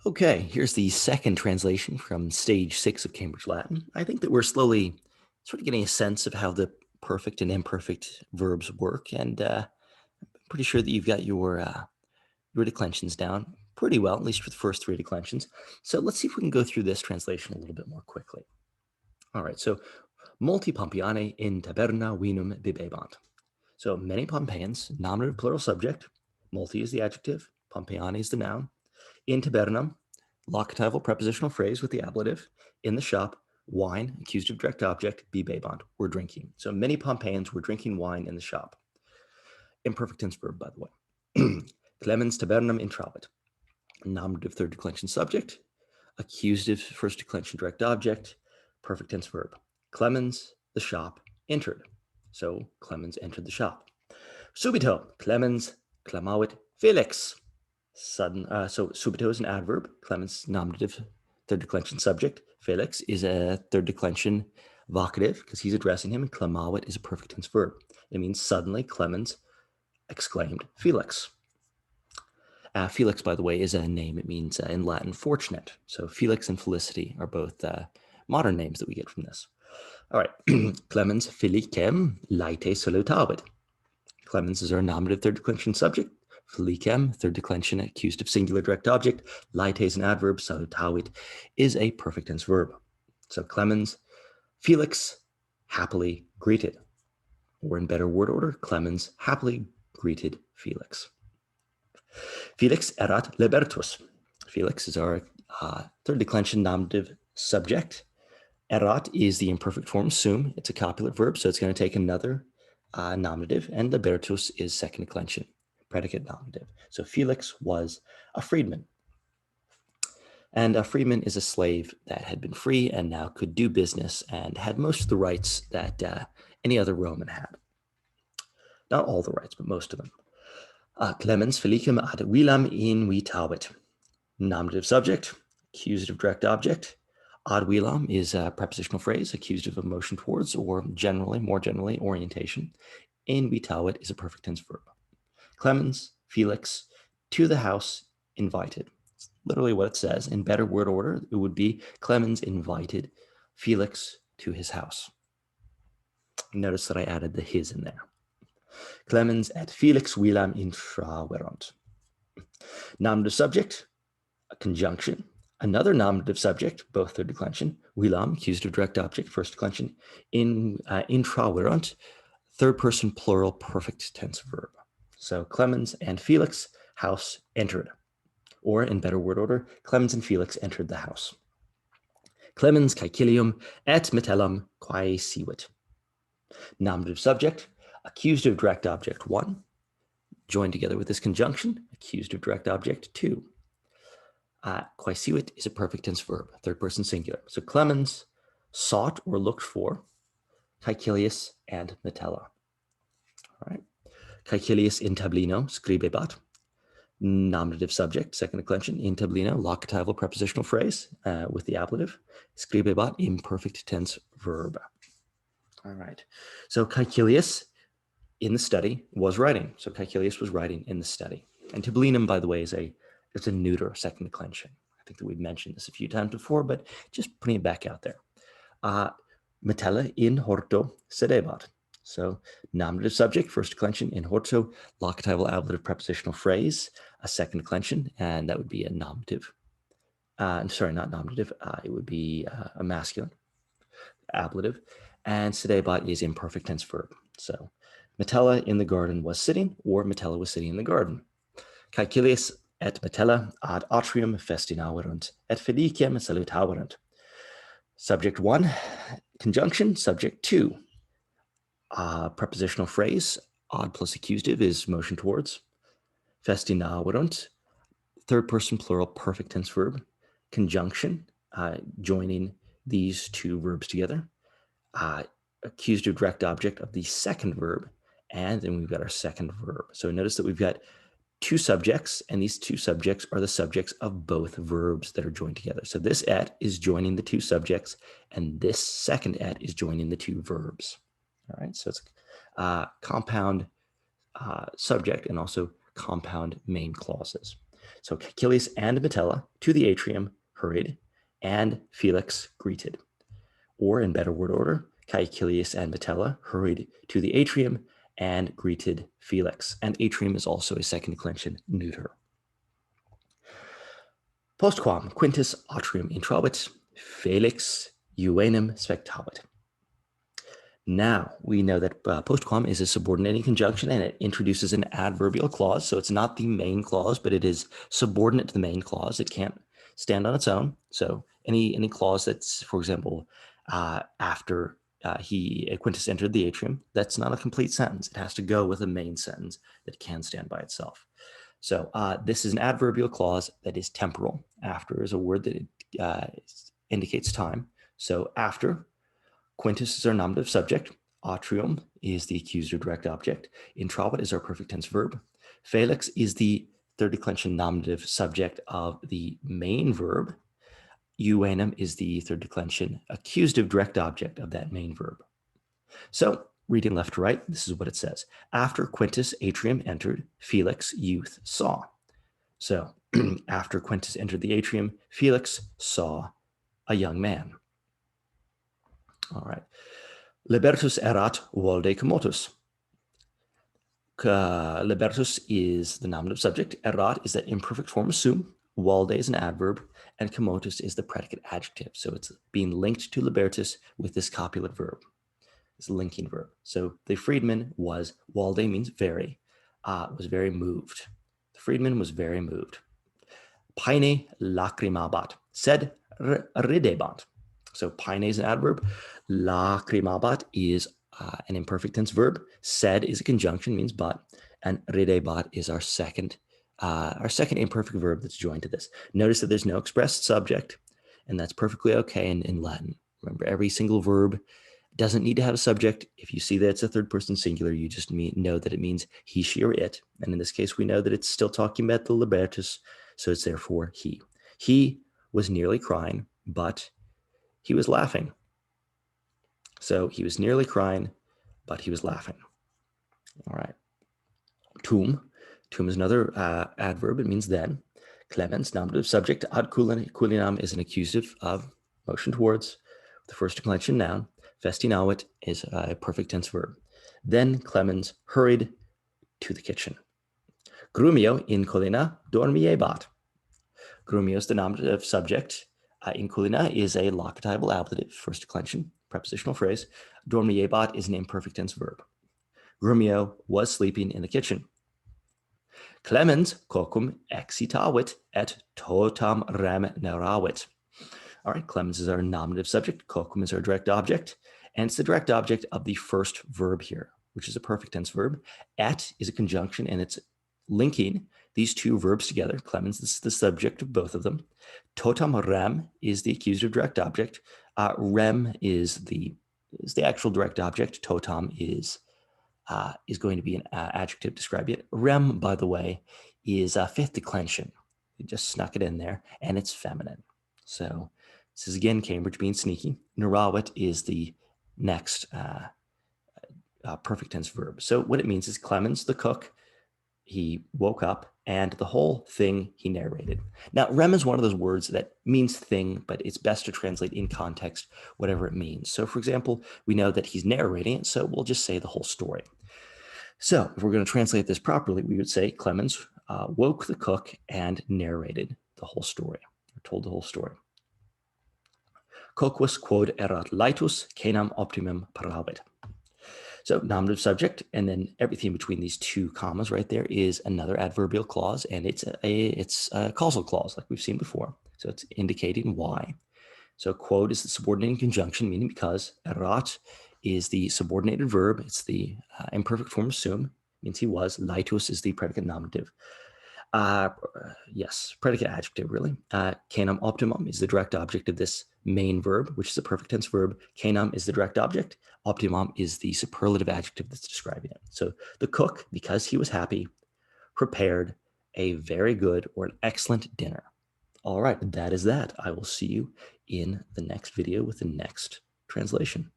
Okay, here's the second translation from stage 6 of Cambridge Latin. I think that we're slowly sort of getting a sense of how the perfect and imperfect verbs work, and I'm pretty sure that you've got your declensions down pretty well, at least for the first three declensions. So let's see if we can go through this translation a little bit more quickly. All right, so multi Pompeianae in taberna vinum bibebant. So many Pompeians, nominative plural subject, multi is the adjective, Pompeianae is the noun, in tabernum, locatival prepositional phrase with the ablative, in the shop, wine, accusative direct object, bibebant, were drinking. So many Pompeians were drinking wine in the shop. Imperfect tense verb, by the way. Clemens tabernum intravit. Nominative third declension subject, accusative first declension direct object, perfect tense verb. Clemens, the shop, entered. So Clemens entered the shop. Subito, Clemens, clamavit Felix. Sudden. So subito is an adverb. Clemens, nominative third declension subject. Felix is a third declension vocative because he's addressing him, and clamavit is a perfect tense verb. It means suddenly Clemens exclaimed Felix. Felix, by the way, is a name. It means in Latin fortunate. So Felix and Felicity are both modern names that we get from this. All right. Clemens Felicem laete salutavit. Clemens is our nominative third declension subject. Felicem, third declension, accusative singular direct object. Laete is an adverb. Salutavit is a perfect tense verb. So Clemens, Felix happily greeted. Or in better word order, Clemens happily greeted Felix. Felix erat libertus. Felix is our third declension nominative subject. Erat is the imperfect form sum. It's a copulate verb, so it's going to take another nominative, and libertus is second declension, predicate nominative. So Felix was a freedman. And a freedman is a slave that had been free and now could do business and had most of the rights that any other Roman had. Not all the rights, but most of them. Clemens felicem ad vilam invitavit. Nominative subject, accusative direct object. Ad vilam is a prepositional phrase, accusative of motion towards, or generally, more generally, orientation. Invitavit is a perfect tense verb. Clemens, Felix, to the house, invited. It's literally what it says. In better word order, it would be Clemens invited Felix to his house. Notice that I added the his in there. Clemens et Felix vilam intraverunt. Nominative subject, a conjunction. Another nominative subject, both third declension. Vilam, accusative direct object, first declension. Intraverunt, third person plural, perfect tense verb. So Clemens and Felix, house entered. Or in better word order, Clemens and Felix entered the house. Clemens caecilium et metellum quae siwit. Nominative subject, accusative direct object 1, joined together with this conjunction, accusative direct object 2. Quae siwit is a perfect tense verb, third person singular. So Clemens sought or looked for Caecilius and Metella. All right. Caecilius in tablino scribebat. Nominative subject, second declension, in tablino, locatival prepositional phrase with the ablative. Scribebat, imperfect tense verb. All right. So Caecilius in the study was writing. So Caecilius was writing in the study. And tablinum, by the way, it's a neuter second declension. I think that we've mentioned this a few times before, but just putting it back out there. Metella in horto sedebat. So nominative subject, first declension, in horto, locatival ablative prepositional phrase, a second declension, and that would be a nominative. Sorry, not nominative. It would be a masculine ablative. And sedebat is imperfect tense verb. So Metella in the garden was sitting, or Metella was sitting in the garden. Caecilius et Metella ad atrium festinaverunt, et felicem salutaverunt. Subject 1, conjunction. Subject 2, prepositional phrase, ad plus accusative is motion towards. Festinaverunt, third person plural, perfect tense verb. Conjunction, joining these two verbs together. Accusative direct object of the second verb, and then we've got our second verb. So notice that we've got two subjects, and these two subjects are the subjects of both verbs that are joined together. So this et is joining the two subjects, and this second et is joining the two verbs. All right, so it's compound subject and also compound main clauses. So Achilles and Metella to the atrium hurried, and Felix greeted. Or in better word order, Caecilius and Metella hurried to the atrium and greeted Felix. And atrium is also a second declension neuter. Postquam Quintus atrium introbit, Felix euenum spectabit. Now we know that postquam is a subordinating conjunction, and it introduces an adverbial clause. So it's not the main clause, but it is subordinate to the main clause. It can't stand on its own. So any clause that's, for example, after Quintus entered the atrium, that's not a complete sentence. It has to go with a main sentence that can stand by itself. So this is an adverbial clause that is temporal. After is a word that indicates time. So after, Quintus is our nominative subject. Atrium is the accusative direct object. Introbit is our perfect tense verb. Felix is the third declension nominative subject of the main verb. Euenum is the third declension accusative direct object of that main verb. So reading left to right, this is what it says. After Quintus atrium entered, Felix youth saw. So after Quintus entered the atrium, Felix saw a young man. All right. Libertus erat valde commotus. Libertus is the nominative subject. Erat is that imperfect form of sum. Valde is an adverb. And commotus is the predicate adjective. So it's being linked to libertus with this copulant verb. It's a linking verb. So the freedman was, valde means very, was very moved. The freedman was very moved. Paine lacrimabat, sed ridebant. So paine is an adverb. Lacrimabat is an imperfect tense verb. Sed is a conjunction, means but, and ridebat is our second imperfect verb that's joined to this. Notice that there's no expressed subject, and that's perfectly okay in Latin. Remember, every single verb doesn't need to have a subject. If you see that it's a third person singular, you just know that it means he, she, or it. And in this case, we know that it's still talking about the libertus, so it's therefore he. He was nearly crying, but he was laughing. So he was nearly crying, but he was laughing. All right. Tum is another adverb. It means then. Clemens, nominative subject. Ad culinam is an accusative of motion towards. The first declension noun. Festinavit is a perfect tense verb. Then Clemens hurried to the kitchen. Grumio in colina dormiebat. Grumio is the nominative subject. In colina is a locatival ablative, first declension, prepositional phrase. Dormiebat is an imperfect tense verb. Grumio was sleeping in the kitchen. Clemens cocum excitavit et totam rem neravit. All right, Clemens is our nominative subject. Cocum is our direct object. And it's the direct object of the first verb here, which is a perfect tense verb. Et is a conjunction, and it's linking these two verbs together. Clemens is the subject of both of them. Totam rem is the accusative direct object. Rem is the actual direct object. Totam is going to be an adjective describing it. Rem, by the way, is a fifth declension. You just snuck it in there, and it's feminine. So this is, again, Cambridge being sneaky. Nerawit is the next perfect tense verb. So what it means is Clemens, the cook, he woke up, and the whole thing he narrated. Now, rem is one of those words that means thing, but it's best to translate in context, whatever it means. So, for example, we know that he's narrating it, so we'll just say the whole story. So if we're going to translate this properly, we would say Clemens woke the cook and narrated the whole story, or told the whole story. Coquus quod erat laetus canam optimum paravit. So nominative subject, and then everything between these two commas right there is another adverbial clause, and it's a causal clause like we've seen before. So it's indicating why. So quod is the subordinating conjunction, meaning because. Erat is the subordinated verb. It's the imperfect form of sum, means he was. Laetus is the predicate nominative. Yes, predicate adjective, really. Canam optimum is the direct object of this main verb, which is a perfect tense verb. Canam is the direct object. Optimum is the superlative adjective that's describing it. So the cook, because he was happy, prepared a very good or an excellent dinner. All right, that is that. I will see you in the next video with the next translation.